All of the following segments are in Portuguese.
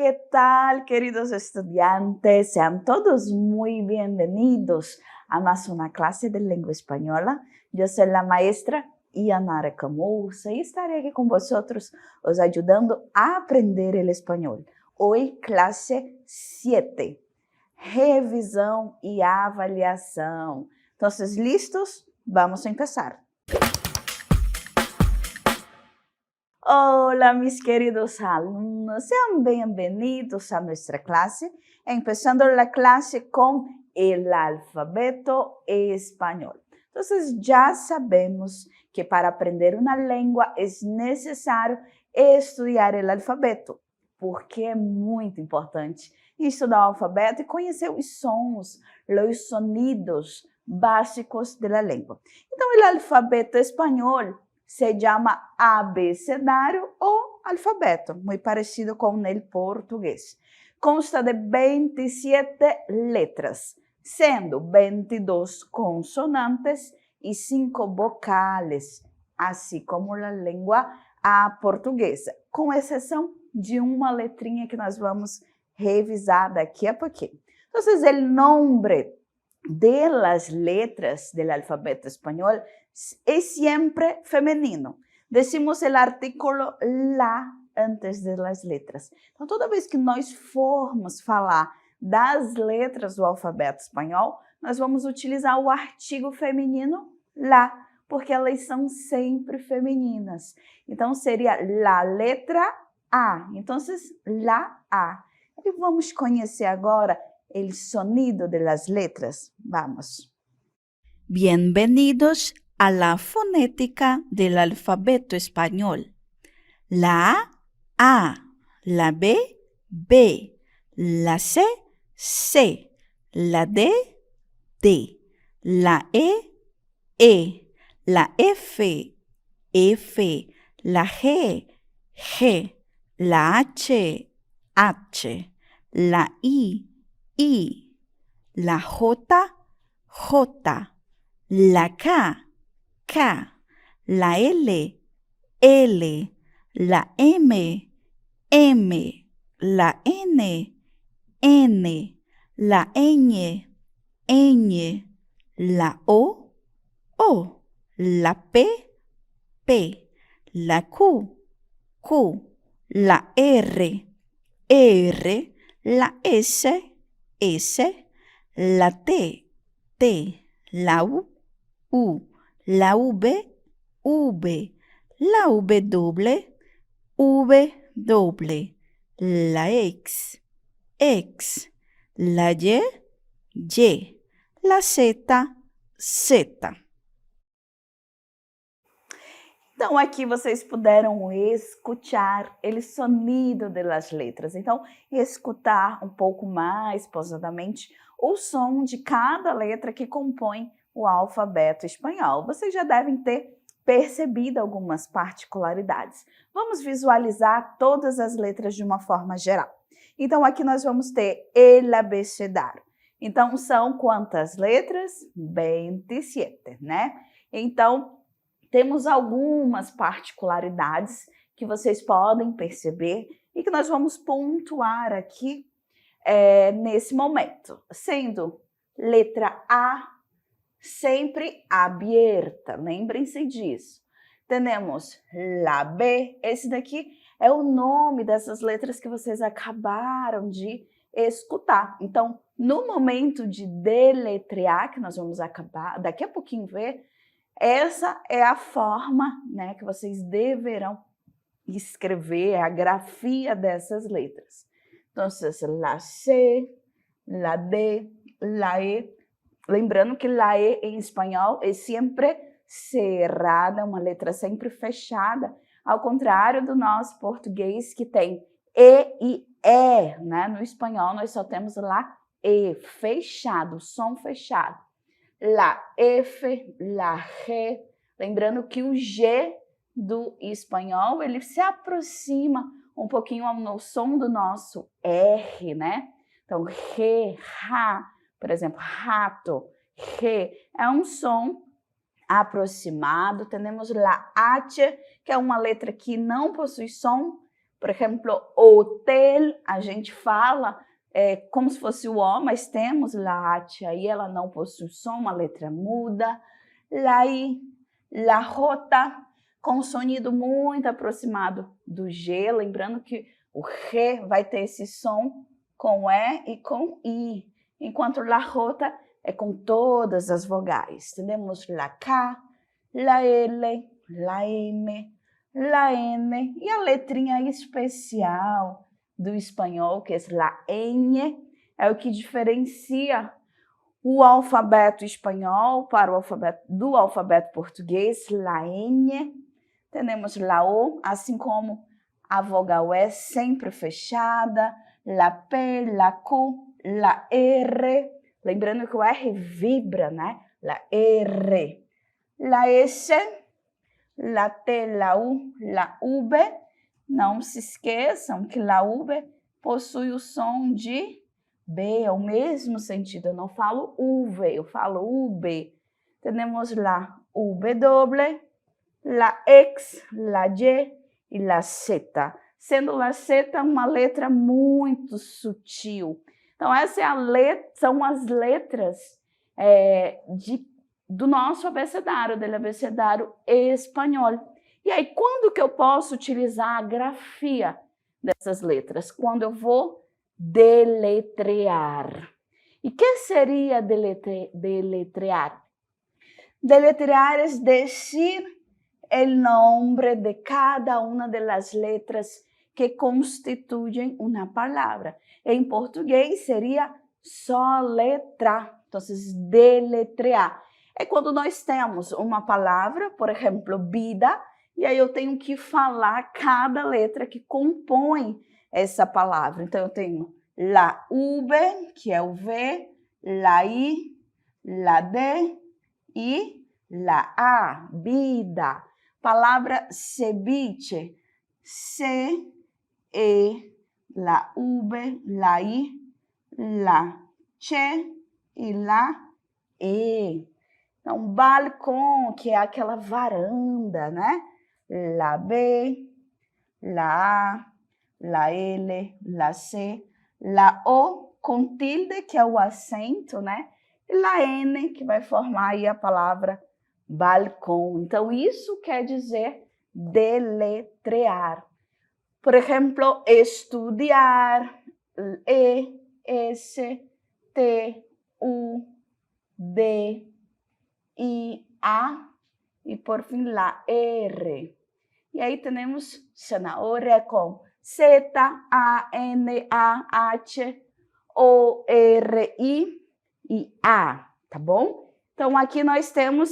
¿qué tal, queridos estudiantes? Sean todos muy bienvenidos a más una clase de lengua española. Yo soy la maestra Yanara Camussa y estaré aquí con vosotros, os ayudando a aprender el español. Hoy, clase 7, revisão e avaliação. Entonces, ¿listos? Vamos a empezar. Hola, mis queridos alumnos, sean bienvenidos a nuestra clase, empezando la clase con el alfabeto español. Entonces, ya sabemos que para aprender una lengua es necesario estudiar el alfabeto, porque é muito importante estudar o alfabeto e conhecer os sons, os sonidos básicos da língua. Então, o alfabeto espanhol se chama abecedário ou alfabeto, muito parecido com o português. Consta de 27 letras, sendo 22 consonantes e 5 vocales, assim como a língua portuguesa, com exceção de uma letrinha que nós vamos revisar daqui a pouquinho. Então, o nome de las letras del alfabeto español es siempre femenino. Decimos el artículo la antes de las letras. Então, toda vez que nós formos falar das letras do alfabeto espanhol, nós vamos utilizar o artigo feminino la, porque elas são sempre femininas. Então, seria la letra A. Então, la A. E vamos conhecer agora el sonido de las letras. Vamos. Bienvenidos a la fonética del alfabeto español. La A, la B, B, la C, C, la D, D, la E, la F, F, la G, G, la H, H, la I, la J, J, la K, K, la L, L, la M, M, la N, N, la ñ, ñ, la O, la P, P, la Q, Q, la R, R, la S, S, la T, T, la U, la V, V, la W, W, la X, X, la Y, Y, la Z, Z. Então, aqui vocês puderam escutar o sonido das letras. Então, escutar um pouco mais pausadamente o som de cada letra que compõe o alfabeto espanhol. Vocês já devem ter percebido algumas particularidades. Vamos visualizar todas as letras de uma forma geral. Então, aqui nós vamos ter el abecedário. Então, são quantas letras? 27, né? Então, temos algumas particularidades que vocês podem perceber e que nós vamos pontuar aqui nesse momento, sendo letra A sempre aberta, lembrem-se disso. Temos la B, esse daqui é o nome dessas letras que vocês acabaram de escutar. Então, no momento de deletrear, que nós vamos acabar daqui a pouquinho ver, essa é a forma, né, que vocês deverão escrever, a grafia dessas letras. Então, la C, la D, la E. Lembrando que la E em espanhol é sempre cerrada, uma letra sempre fechada, ao contrário do nosso português que tem E e E, né? No espanhol nós só temos lá E, fechado, som fechado. La F, la G, lembrando que o G do espanhol, ele se aproxima um pouquinho ao som do nosso R, né? Então, G, Ra, por exemplo, rato, G, é um som aproximado. Temos la H, que é uma letra que não possui som, Por exemplo, hotel, a gente fala como se fosse o O, mas temos la H aí, ela não possui som, uma letra muda. La I, la J, com um sonido muito aproximado do G, lembrando que o G vai ter esse som com E e com I, enquanto la J é com todas as vogais. Temos la K, la L, la M, la N e a letrinha especial do espanhol, que é la ñ, é o que diferencia o alfabeto espanhol para o alfabeto português, la ñ. Temos la O, assim como a vogal E sempre fechada, la P, la Q, la R. Lembrando que o R vibra, né? La R. La S, la T, la U, la V. Não se esqueçam que la V possui o som de B, é o mesmo sentido. Eu não falo UV, eu falo UB. Temos la W, la X, la Y e la Z. Sendo la Z uma letra muito sutil. Então, essa é são as letras do nosso abecedário, do abecedário espanhol. E aí, quando que eu posso utilizar a grafia dessas letras? Quando eu vou deletrear. E que seria deletrear? Deletrear é dizer o nome de cada uma das letras que constituem uma palavra. Em português seria soletrar. Então, deletrear. É quando nós temos uma palavra, por exemplo, vida, e aí eu tenho que falar cada letra que compõe essa palavra. Então, eu tenho la V, que é o V, la I, la D e la A, vida. Palavra ceviche, C, E, la V, la I, la Che e la E. Então, balcão, que é aquela varanda, né? La B, la A, la L, la C, la O com tilde, que é o acento, né? E la N, que vai formar aí a palavra balcão. Então, isso quer dizer deletrear. Por exemplo, estudar, E, S, T, U, D, I, A e por fim la R. E aí temos zanahoria com Z, A, N, A, H, O, R, I e A, tá bom? Então aqui nós temos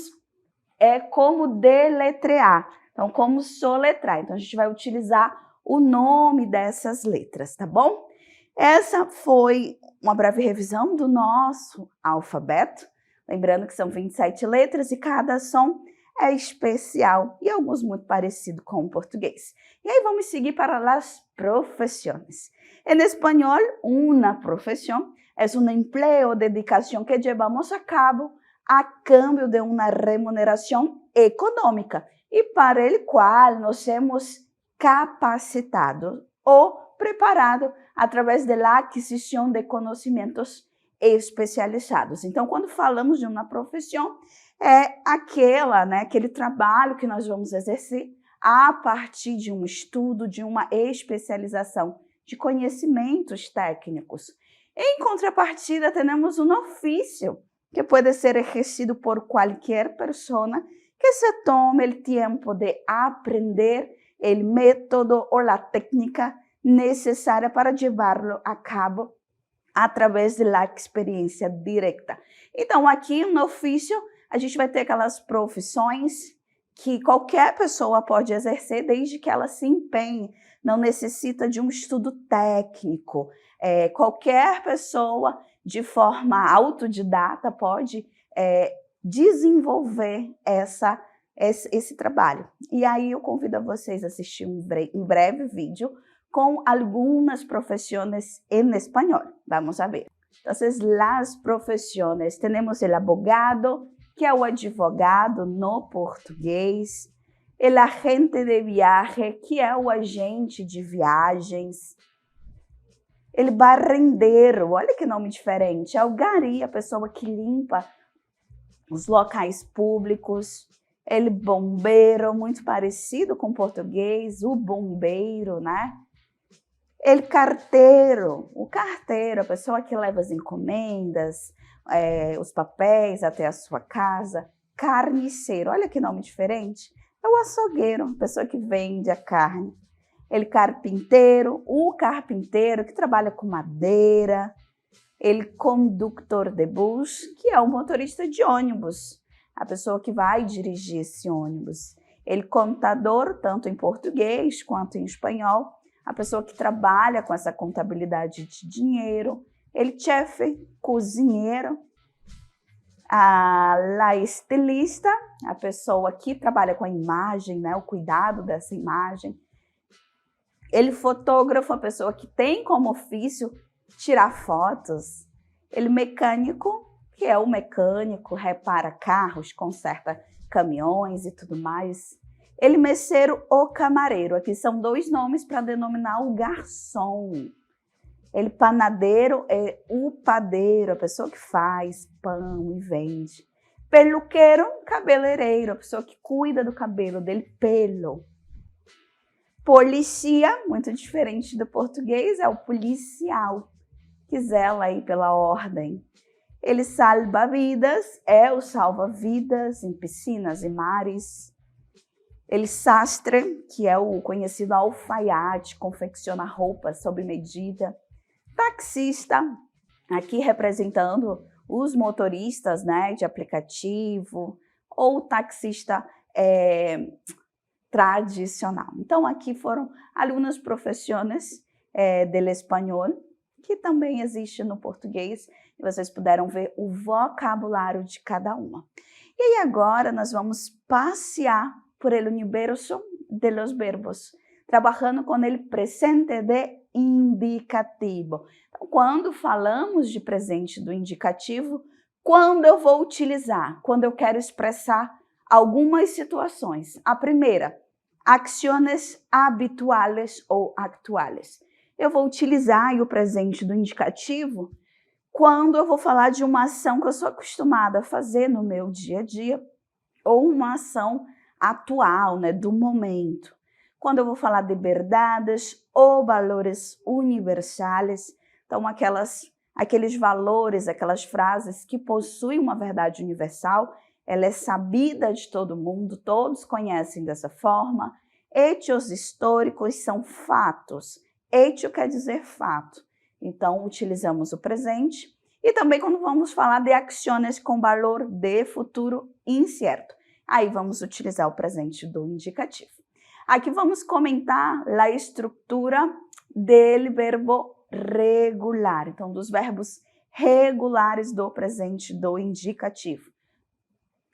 como deletrear, então como soletrar. Então a gente vai utilizar o nome dessas letras, tá bom? Essa foi uma breve revisão do nosso alfabeto. Lembrando que são 27 letras e cada som é especial e alguns muito parecidos com o português. E aí vamos seguir para as profissões. Em espanhol, uma profissão é um empleo ou dedicação que levamos a cabo a cambio de uma remuneração econômica e para o qual nos hemos capacitado ou preparado através da aquisição de conhecimentos especializados. Então, quando falamos de uma profissão, é aquele trabalho que nós vamos exercer a partir de um estudo, de uma especialização, de conhecimentos técnicos. Em contrapartida, temos um ofício que pode ser exercido por qualquer pessoa que se tome o tempo de aprender o método ou a técnica necessária para levá-lo a cabo através da experiência direta. Então, aqui no ofício, a gente vai ter aquelas profissões que qualquer pessoa pode exercer desde que ela se empenhe. Não necessita de um estudo técnico. Qualquer pessoa, de forma autodidata, pode desenvolver esse trabalho. E aí eu convido a vocês a assistir um breve vídeo com algunas profesiones en español. Vamos a ver. Entonces, las profesiones. Tenemos el abogado, que é o advogado no português. El agente de viaje, que é o agente de viagens. El barrendeiro, olha que nome diferente, é o gari, a pessoa que limpa os locais públicos. El bombeiro, muito parecido com o português, o bombeiro, né? El carteiro, o carteiro, a pessoa que leva as encomendas, os papéis até a sua casa. Carniceiro, olha que nome diferente, é o açougueiro, a pessoa que vende a carne. El carpinteiro, o carpinteiro que trabalha com madeira. El conductor de bus, que é o motorista de ônibus, a pessoa que vai dirigir esse ônibus. El contador, tanto em português quanto em espanhol, a pessoa que trabalha com essa contabilidade de dinheiro. El chefe, cozinheiro. A la estilista, a pessoa que trabalha com a imagem, né, o cuidado dessa imagem. Ele fotógrafo, a pessoa que tem como ofício tirar fotos. Ele mecânico, que é o mecânico, repara carros, conserta caminhões e tudo mais. Ele messeiro, o camareiro. Aqui são dois nomes para denominar o garçom. Ele panadeiro é o padeiro, a pessoa que faz pão e vende. Peluqueiro, cabeleireiro, a pessoa que cuida do cabelo dele, pelo. Policia, muito diferente do português, é o policial, que zela aí pela ordem. Ele salva-vidas, é o salva-vidas em piscinas e mares. Ele sastre, que é o conhecido alfaiate, confecciona roupas sob medida. Taxista, aqui representando os motoristas, né, de aplicativo, ou taxista tradicional. Então, aqui foram algumas profissões del espanhol, que também existe no português, e vocês puderam ver o vocabulário de cada uma. E aí agora nós vamos passear por el universo de los verbos, trabalhando com o presente de indicativo. Então, quando falamos de presente do indicativo, quando eu vou utilizar? Quando eu quero expressar algumas situações. A primeira, acciones habituales ou actuales. Eu vou utilizar o presente do indicativo quando eu vou falar de uma ação que eu sou acostumada a fazer no meu dia a dia, ou uma ação atual, né, do momento. Quando eu vou falar de verdades ou valores universales, então aqueles valores, aquelas frases que possuem uma verdade universal, ela é sabida de todo mundo, todos conhecem dessa forma. Hechos históricos são fatos. Hecho quer dizer fato. Então, utilizamos o presente. E também quando vamos falar de ações com valor de futuro incerto. Aí vamos utilizar o presente do indicativo. Aqui vamos comentar a estrutura do verbo regular. Então, dos verbos regulares do presente do indicativo.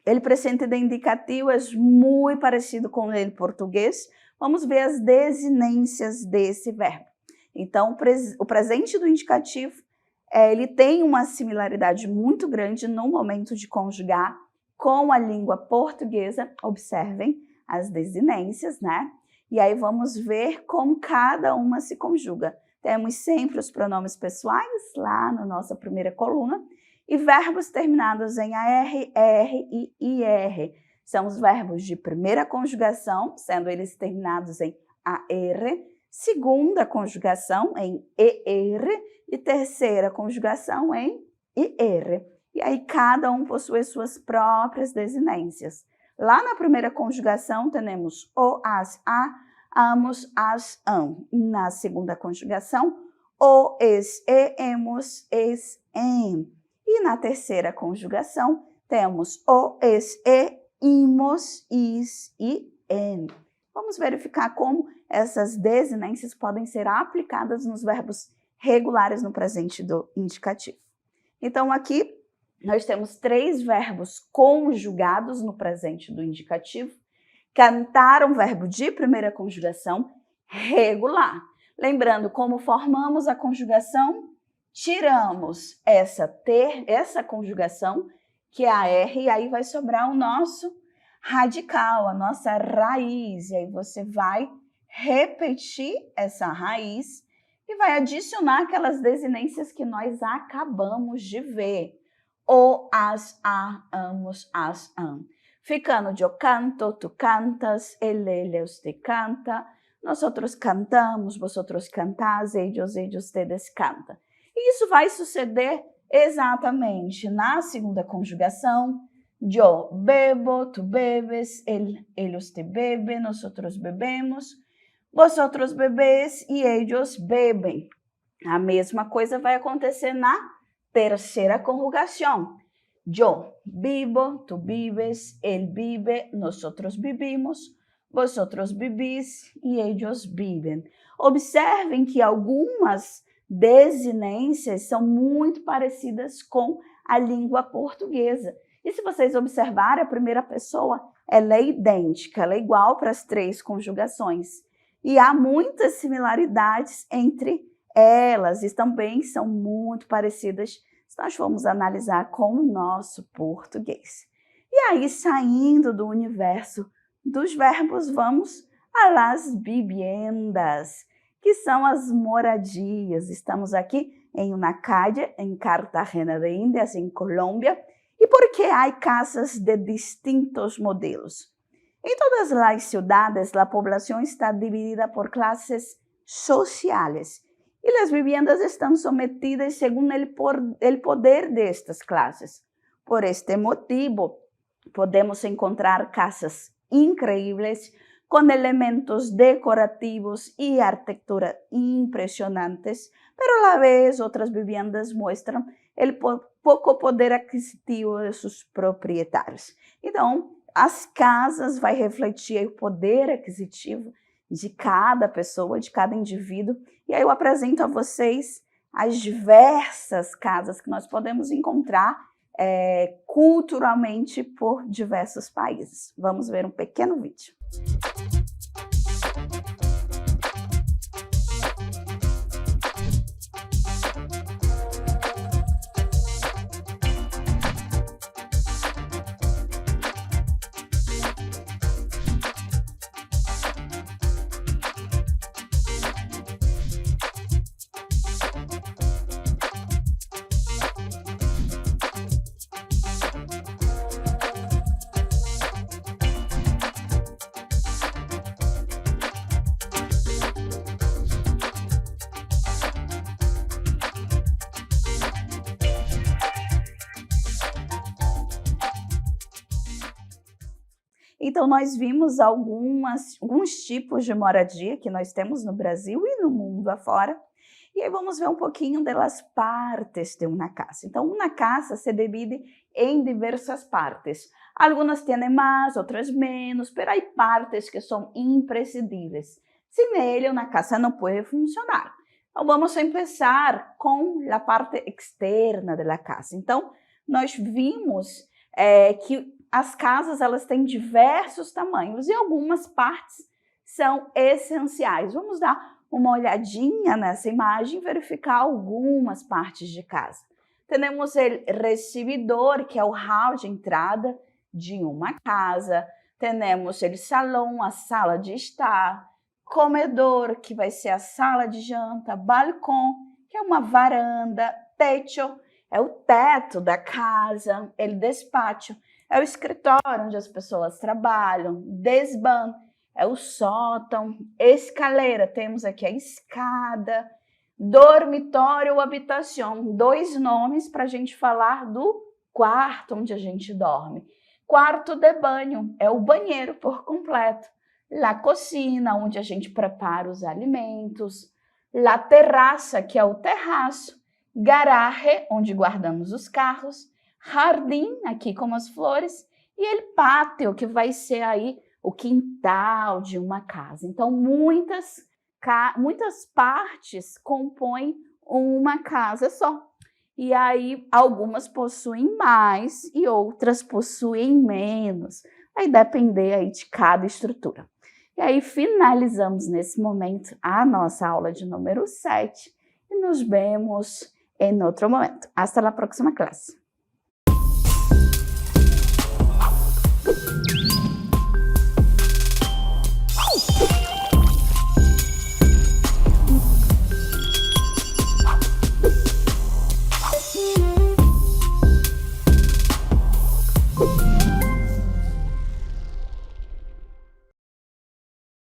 O presente de indicativo é muito parecido com o português. Vamos ver as desinências desse verbo. Então, o presente do indicativo, ele tem uma similaridade muito grande no momento de conjugar com a língua portuguesa. Observem as desinências, né? E aí vamos ver como cada uma se conjuga. Temos sempre os pronomes pessoais lá na nossa primeira coluna e verbos terminados em AR, R e IR. São os verbos de primeira conjugação, sendo eles terminados em AR, segunda conjugação em ER e terceira conjugação em IR. E aí cada um possui suas próprias desinências. Lá na primeira conjugação temos o, as, a, amos, as, am. Na segunda conjugação, o, es, e, emos, es, em. E na terceira conjugação temos o, es, e, imos, is e em. Vamos verificar como essas desinências podem ser aplicadas nos verbos regulares no presente do indicativo. Então, aqui nós temos 3 verbos conjugados no presente do indicativo. Cantar, um verbo de primeira conjugação regular. Lembrando, como formamos a conjugação, tiramos essa conjugação, que é a R, e aí vai sobrar o nosso radical, a nossa raiz. E aí você vai repetir essa raiz e vai adicionar aquelas desinências que nós acabamos de ver. O, as, a, amos, as, am. Ficando de eu canto, tu cantas, ele, usted canta, nosotros cantamos, vosotros cantás, ellos, ustedes cantam. E isso vai suceder exatamente na segunda conjugação. Yo bebo, tu bebes, él usted bebe, nosotros bebemos, vosotros bebés e ellos bebem. A mesma coisa vai acontecer na terceira conjugação. Yo vivo, tu vives, él vive, nosotros vivimos, vosotros vivís e ellos viven. Observem que algumas desinências são muito parecidas com a língua portuguesa. E se vocês observarem, a primeira pessoa ela é idêntica, ela é igual para as três conjugações. E há muitas similaridades entre elas e também são muito parecidas se nós formos analisar com o nosso português. E aí, saindo do universo dos verbos, vamos a las viviendas, que são as moradias. Estamos aqui em uma calle, em Cartagena de Índias, em Colômbia. E por que há casas de distintos modelos? Em todas as cidades, a população está dividida por classes sociais. E as viviendas estão sometidas segundo o poder destas classes. Por este motivo, podemos encontrar casas increíbles com elementos decorativos e arquitetura impressionantes, pero a la vez outras viviendas mostram o pouco poder aquisitivo de seus proprietários. Então, as casas vai refletir o poder aquisitivo de cada pessoa, de cada indivíduo. E aí eu apresento a vocês as diversas casas que nós podemos encontrar culturalmente por diversos países. Vamos ver um pequeno vídeo. Então, nós vimos alguns tipos de moradia que nós temos no Brasil e no mundo afora. E aí vamos ver um pouquinho das partes de uma casa. Então, uma casa se divide em diversas partes. Algumas têm mais, outras menos, mas há partes que são imprescindíveis. Sem ele, uma casa não pode funcionar. Então, vamos começar com a parte externa da casa. Então, nós vimos que as casas elas têm diversos tamanhos e algumas partes são essenciais. Vamos dar uma olhadinha nessa imagem e verificar algumas partes de casa. Temos o recibidor, que é o hall de entrada de uma casa. Temos o salão, a sala de estar. Comedor, que vai ser a sala de janta. Balcão, que é uma varanda. Techo, é o teto da casa. O despacho, é o escritório onde as pessoas trabalham. Desván, é o sótão. Escaleira, temos aqui a escada. Dormitório ou habitação, 2 nomes para a gente falar do quarto onde a gente dorme. Quarto de banho, é o banheiro por completo. La cocina, onde a gente prepara os alimentos. La terraça, que é o terraço. Garage, onde guardamos os carros. Jardim, aqui com as flores. E el pátio, que vai ser aí o quintal de uma casa. Então, muitas partes compõem uma casa só. E aí, algumas possuem mais e outras possuem menos. Vai depender aí de cada estrutura. E aí, finalizamos nesse momento a nossa aula de número 7 e nos vemos em outro momento. Hasta a próxima classe.